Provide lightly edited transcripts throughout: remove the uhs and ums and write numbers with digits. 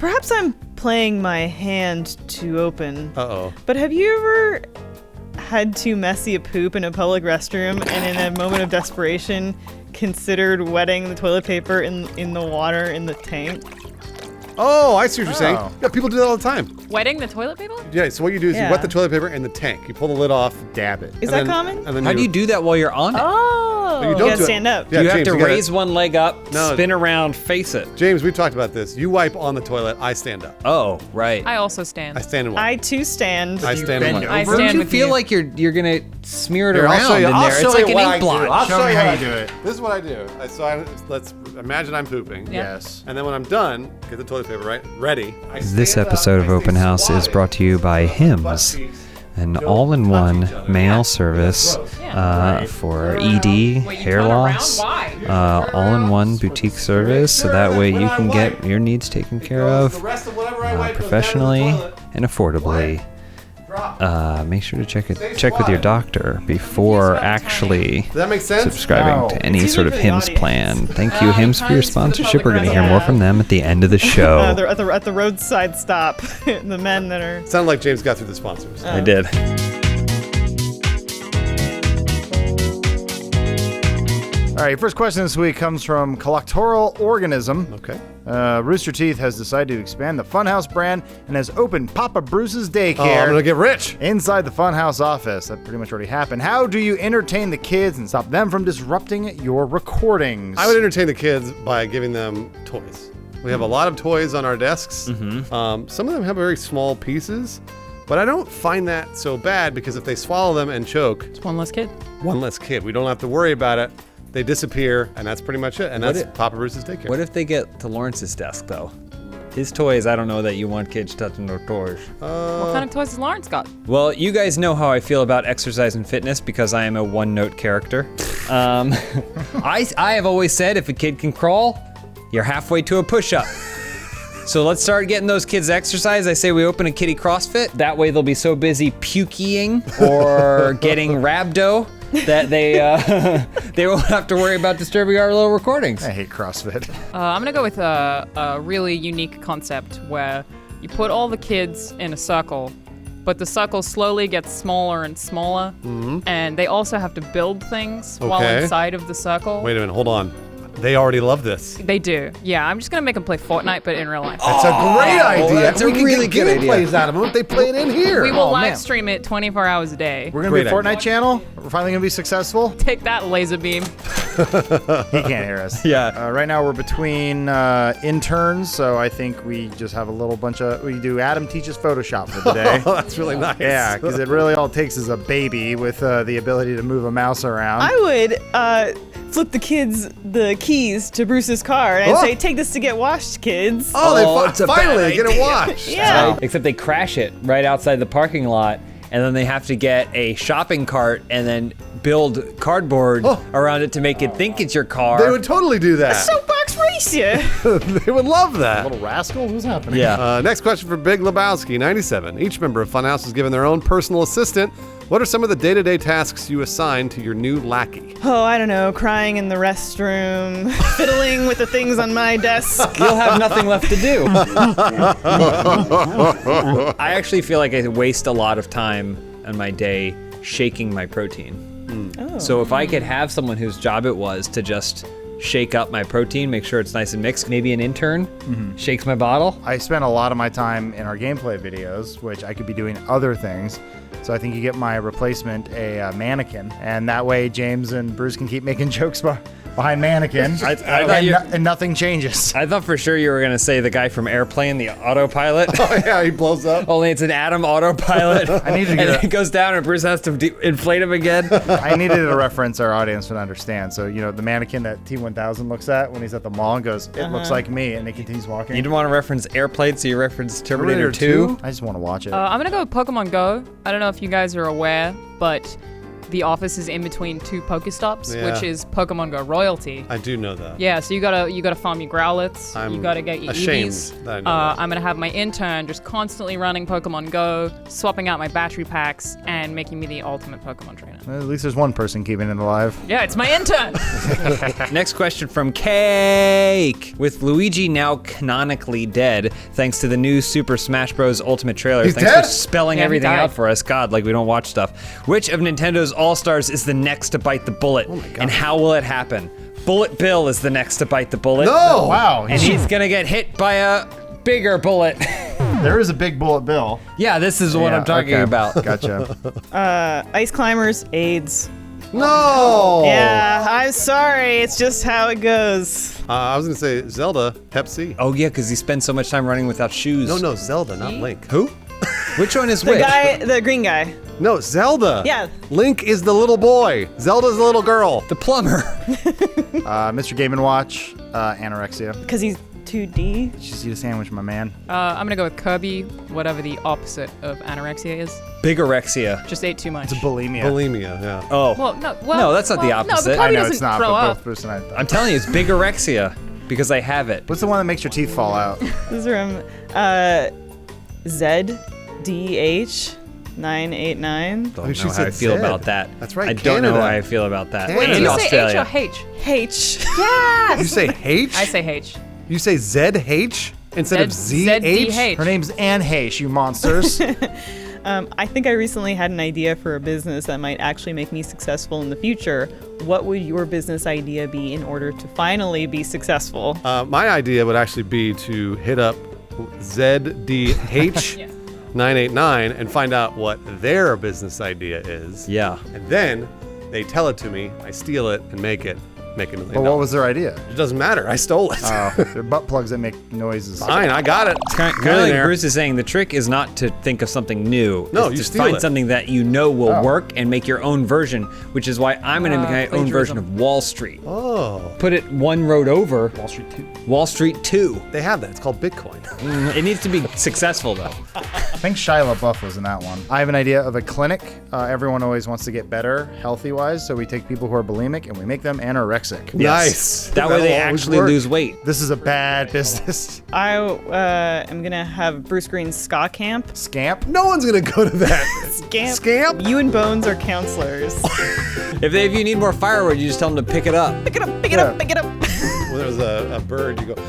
Perhaps I'm playing my hand too open. Uh-oh. But have you ever had too messy a poop in a public restroom and in a moment of desperation considered wetting the toilet paper in the water in the tank? Oh, I see what you're saying. Yeah, people do that all the time. Wetting the toilet paper? Yeah, so what you do is you wet the toilet paper in the tank. You pull the lid off, dab it. Is that common? And then How do you do that while you're on it? Oh, you you don't gotta do it. stand up. Yeah, you have James, to you gotta- raise one leg up, spin around, face it. James, we've talked about this. You wipe on the toilet, I stand up. Oh, right. I also stand. I stand and wipe. I too stand. I stand and wipe. I Don't stand you with feel you. like you're gonna smear it Here, around I'll show you. in there? It's like an ink blot. I'll Show show me you how what you do it. This is what I do. Let's imagine I'm pooping. Yeah. Yes. And then when I'm done, get the toilet paper right, ready. I This stand up, episode of I stay Open House is squatted, brought to you by butt Hims, cheeks. an Don't all-in-one touch each other. mail service for ED, hair loss, all-in-one boutique service, so that way you can get your needs taken care of professionally and affordably. Make sure to check with your doctor before actually Does that make sense? subscribing to any It's sort of even for the Hims audience. plan. Thank you, Hims, for your Times for the sponsorship. public We're going to hear more from them at the end of the show. They're at the roadside stop. The men that are. Sounded like James got through the sponsors. I did. All right, first question this week comes from Collectoral Organism. Okay. Rooster Teeth has decided to expand the Funhaus brand and has opened Papa Bruce's Oh, daycare I'm gonna get rich. inside the Funhaus office. That pretty much already happened. How do you entertain the kids and stop them from disrupting your recordings? I would entertain the kids by giving them toys. We have a lot of toys on our desks. Some of them have very small pieces, but I don't find that so bad because if they swallow them and choke, It's one less kid. one less kid. We don't have to worry about it. They disappear, and that's pretty much it. And that's Papa Bruce's daycare. What if they get to Lawrence's desk, though? His toys, I don't know that you want kids touching their toys. What kind of toys has Lawrence got? Well, you guys know how I feel about exercise and fitness because I am a one-note character. I have always said if a kid can crawl, you're halfway to a push-up. So let's start getting those kids exercise. I say we open a kiddie CrossFit. That way they'll be so busy puking or getting rhabdo that they won't have to worry about disturbing our little recordings. I hate CrossFit. I'm gonna go with a really unique concept where you put all the kids in a circle, but the circle slowly gets smaller and smaller, and they also have to build things while Okay. inside of the circle. Wait a minute, hold on. They already love this. They do. Yeah, I'm just gonna make them play Fortnite, but in real life. That's a great idea. that's a We can really get good idea. gameplays out of them if they play it in here. We will Oh, man. live stream it 24 hours a day. We're going to be Great a idea. Fortnite channel. We're finally going to be successful. Take that, laser beam. He can't hear us. Yeah. Right now we're between interns, so I think we just have a little bunch of. We do Adam teaches Photoshop for the day. Oh, that's really nice. Yeah, because it really all takes is a baby with the ability to move a mouse around. I would flip the kids the keys to Bruce's car and I'd say, "Take this to get washed, kids." Oh, it's a finally bad get it idea. washed. Yeah. Except they crash it right outside the parking lot, and then they have to get a shopping cart and then build cardboard around it to make it think it's your car. They would totally do that. Soapbox race you. They would love that. Little rascal, who's happening? Yeah. Next question for Big Lebowski, 97. Each member of Funhouse is given their own personal assistant. What are some of the day-to-day tasks you assign to your new lackey? Oh, I don't know, crying in the restroom, fiddling with the things on my desk. You'll have nothing left to do. I actually feel like I waste a lot of time on my day shaking my protein. So if I could have someone whose job it was to just shake up my protein, make sure it's nice and mixed, maybe an intern shakes my bottle. I spend a lot of my time in our gameplay videos, which I could be doing other things. So I think you get my replacement a mannequin, and that way James and Bruce can keep making jokes behind mannequin, and nothing changes. I thought for sure you were going to say the guy from Airplane, the autopilot. Oh, yeah, he blows up. Only it's an Atom autopilot. I need to and get it goes down and Bruce has to inflate him again. I needed a reference our audience would understand. So, you know, the mannequin that T-1000 looks at when he's at the mall and goes, it looks like me, and he continues walking. You didn't want to reference Airplane, so you referenced Terminator 2. I just want to watch it. I'm gonna go with Pokemon Go. I don't know if you guys are aware, but the office is in between two Pokestops, Yeah. which is Pokemon Go royalty. I do know that. Yeah, so you gotta farm your Growlithe. I'm You gotta get your ashamed Eevees. that I know that. I'm gonna have my intern just constantly running Pokemon Go, swapping out my battery packs, and making me the ultimate Pokemon trainer. Well, at least there's one person keeping it alive. Yeah, it's my intern. Next question from Cake. With Luigi now canonically dead, thanks to the new Super Smash Bros. Ultimate trailer. He's Thanks dead? for spelling Yeah, he everything died. out for us. God, like we don't watch stuff. Which of Nintendo's All-Stars is the next to bite the bullet? Oh my God. And how will it happen? Bullet Bill is the next to bite the bullet. No! Wow. And he's gonna get hit by a bigger bullet. There is a big bullet bill. Yeah, this is what Yeah, I'm talking okay. about. Gotcha. Ice climbers, AIDS. No! Yeah, I'm sorry. It's just how it goes. I was gonna say Zelda, Hep C. Oh yeah, because he spends so much time running without shoes. No, Zelda, not Link. Who? Which one is The which? guy, the green guy. No, Zelda. Yeah. Link is the little boy. Zelda's the little girl. The plumber. Mr. Game & Watch, anorexia. Because he's 2D. Just eat a sandwich, my man. I'm gonna go with Kirby, whatever the opposite of anorexia is. Bigorexia. Just ate too much. It's bulimia. Bulimia, yeah. Oh. Well, that's not the No, opposite. but I Kirby know doesn't it's not, throw but up. both Bruce and I thought. I'm telling you, it's bigorexia because I have it. What's the one that makes your teeth fall out? This is from ZDH989. Don't she know how said I feel Zed. about that. That's right, I don't know Canada. how I feel about that. Canada. Wait, did And you say Australia. H or H? H. Yes! You say H? I say H. You say ZH instead of ZH? ZDH. Her name's Anne Heche, you monsters. I think I recently had an idea for a business that might actually make me successful in the future. What would your business idea be in order to finally be successful? My idea would actually be to hit up ZDH989 and find out what their business idea is. Yeah. And then they tell it to me, I steal it and make $1 million. But what was their idea? It doesn't matter. I stole it. They're butt plugs that make noises. Fine, I got it. Kind of like Bruce is saying, the trick is not to think of something new. No, it's you to steal find it. something that you know will work and make your own version, which is why I'm going to make my own version of Wall Street. Oh, Put it one road over. Wall Street 2. Wall Street 2. they have that. It's called Bitcoin. It needs to be successful, though. I think Shia LaBeouf was in that one. I have an idea of a clinic. Everyone always wants to get better healthy-wise, so we take people who are bulimic and we make them anorexic. Nice. That way they That'll always actually work. lose weight. This is a bad business. I am gonna have Bruce Green's ska camp. Scamp? No one's going to go to that. Scamp. You and Bones are counselors. If you need more firewood, you just tell them to pick it up. Pick it up, pick it up, pick it up. When there's a bird, you go.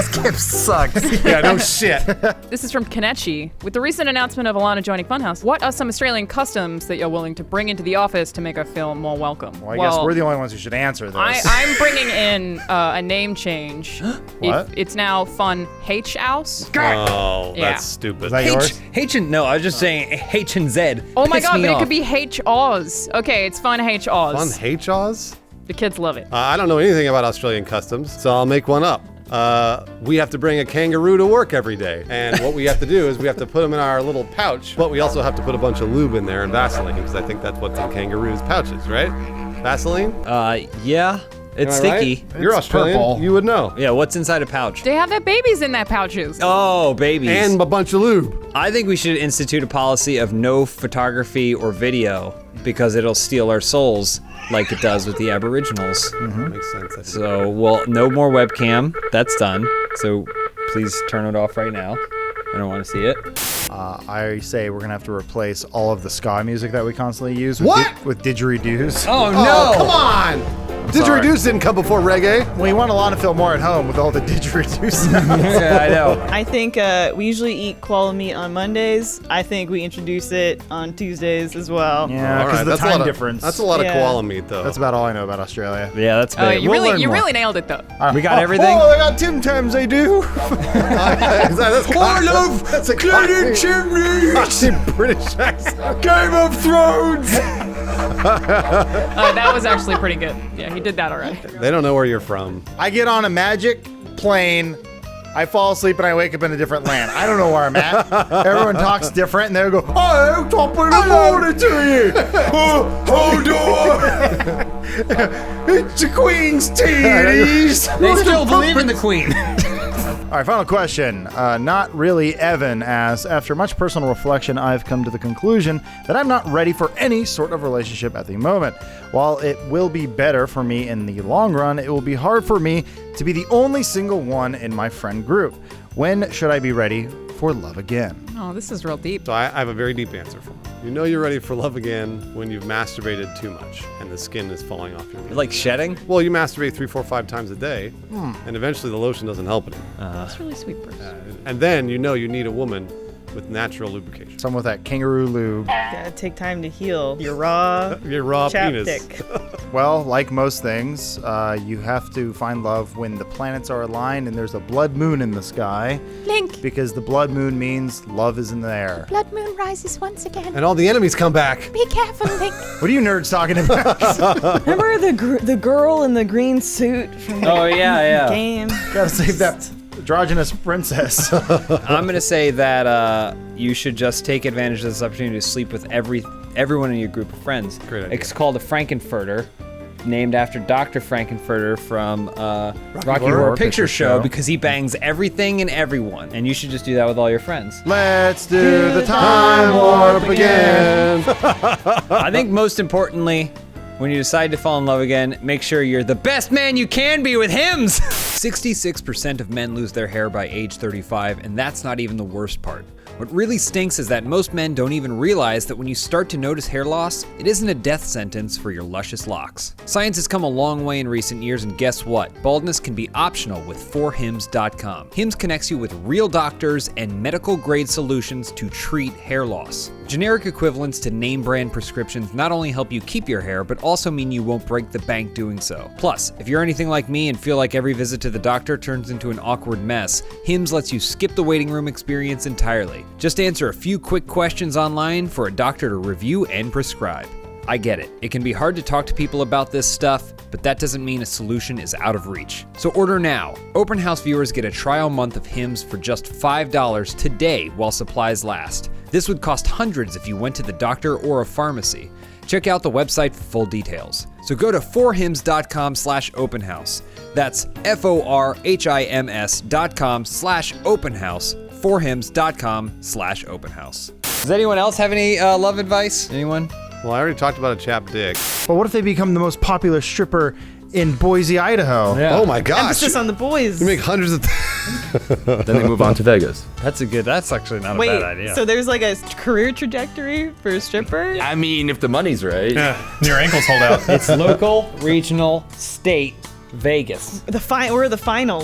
Scamp sucks. Yeah, no shit. This is from Kanechi. With the recent announcement of Alana joining Funhaus, what are some Australian customs that you're willing to bring into the office to make her feel more welcome? Well, I guess we're the only ones who should answer this. I'm bringing in a name change. What? It's now Funhaus. Oh, Yeah. that's stupid. Is that yours? H and no, I was just saying H and Z. Oh my Piss god, me but it off. could be H Oz. Okay, it's Fun H Oz. Fun H-Oz? The kids love it. I don't know anything about Australian customs, so I'll make one up. We have to bring a kangaroo to work every day. And what we have to do is we have to put them in our little pouch, but we also have to put a bunch of lube in there and Vaseline, because I think that's what's in kangaroos' pouches, right? Vaseline? Yeah, it's Am I right? sticky. You're It's Australian. purple. You would know. Yeah, what's inside a pouch? They have their babies in their pouches. Oh, babies. And a bunch of lube. I think we should institute a policy of no photography or video because it'll steal our souls like it does with the Aboriginals. Makes sense. I think. So, well, no more webcam. That's done. So please turn it off right now. I don't want to see it. I say we're gonna have to replace all of the ska music that we constantly use with, What? with didgeridoos. Oh, Oh, come on! sorry. Didgeridoos didn't come before reggae. Well, you want Alana to feel more at home with all the didgeridoos. Yeah, I know. I think we usually eat koala meat on Mondays. I think we introduce it on Tuesdays as well. Yeah, All because right, the that's a time lot of- difference. That's a lot of Yeah. koala meat, though. That's about all I know about Australia. Yeah, that's big. You We'll learn really more. nailed it though. We got everything? Oh, they got Tim Tams, they do. that's that's a Cockney British accent. Game of Thrones. That was actually pretty good. Yeah, he did that alright. They don't know where you're from. I get on a magic plane. I fall asleep and I wake up in a different land. I don't know where I'm at. Everyone talks different, and they go, "Oh, top of the morning to you. Hold on, it's the Queen's titties." They still believe in the Queen. All right, final question. Not really Evan asks, after much personal reflection, I've come to the conclusion that I'm not ready for any sort of relationship at the moment. While it will be better for me in the long run, it will be hard for me to be the only single one in my friend group. When should I be ready for love again? Oh, this is real deep. So I have a very deep answer for him. You know you're ready for love again when you've masturbated too much and the skin is falling off your meat. Like shedding? Well, you masturbate 3, 4, 5 times a day, and eventually the lotion doesn't help it. That's really sweet, Bruce. And then you know you need a woman with natural lubrication. Some with that kangaroo lube. Gotta take time to heal your raw Your raw penis. chapstick. Well, like most things, you have to find love when the planets are aligned and there's a blood moon in the sky. Link, Because the blood moon means love is in the air. blood moon rises once again. And all the enemies come back. Be careful, Link. What are you nerds talking about? Remember the girl in the green suit from the Oh, yeah. game? Gotta save that androgynous princess. I'm gonna say that you should just take advantage of this opportunity to sleep with everyone in your group of friends. Great idea. It's called a Frankenfurter, named after Dr. Frankenfurter from Rocky Horror Horror Picture Picture Show, Show. because he bangs everything and everyone. And you should just do that with all your friends. Let's do the time warp again. I think most importantly, when you decide to fall in love again, make sure you're the best man you can be with Hims. 66% of men lose their hair by age 35, and that's not even the worst part. What really stinks is that most men don't even realize that when you start to notice hair loss, it isn't a death sentence for your luscious locks. Science has come a long way in recent years, and guess what? Baldness can be optional with 4hims.com. Hims connects you with real doctors and medical-grade solutions to treat hair loss. Generic equivalents to name brand prescriptions not only help you keep your hair, but also mean you won't break the bank doing so. Plus, if you're anything like me and feel like every visit to the doctor turns into an awkward mess, Hims lets you skip the waiting room experience entirely. Just answer a few quick questions online for a doctor to review and prescribe. I get it. It can be hard to talk to people about this stuff, but that doesn't mean a solution is out of reach. So order now. Open House viewers get a trial month of Hims for just $5 today while supplies last. This would cost hundreds if you went to the doctor or a pharmacy. Check out the website for full details. So go to 4hims.com/openhouse. That's FORHIMS.com/openhouse. 4hims.com/openhouse. Does anyone else have any love advice? Anyone? Well, I already talked about a chap dick. But what if they become the most popular stripper in Boise, Idaho? Yeah. Oh my gosh. Emphasis on the boys. You make hundreds of Then they move on to Vegas. That's actually not a Wait, bad idea. so there's like a career trajectory for a stripper? I mean, if the money's right. Your ankles hold out. It's local, regional, state, Vegas. We're the final.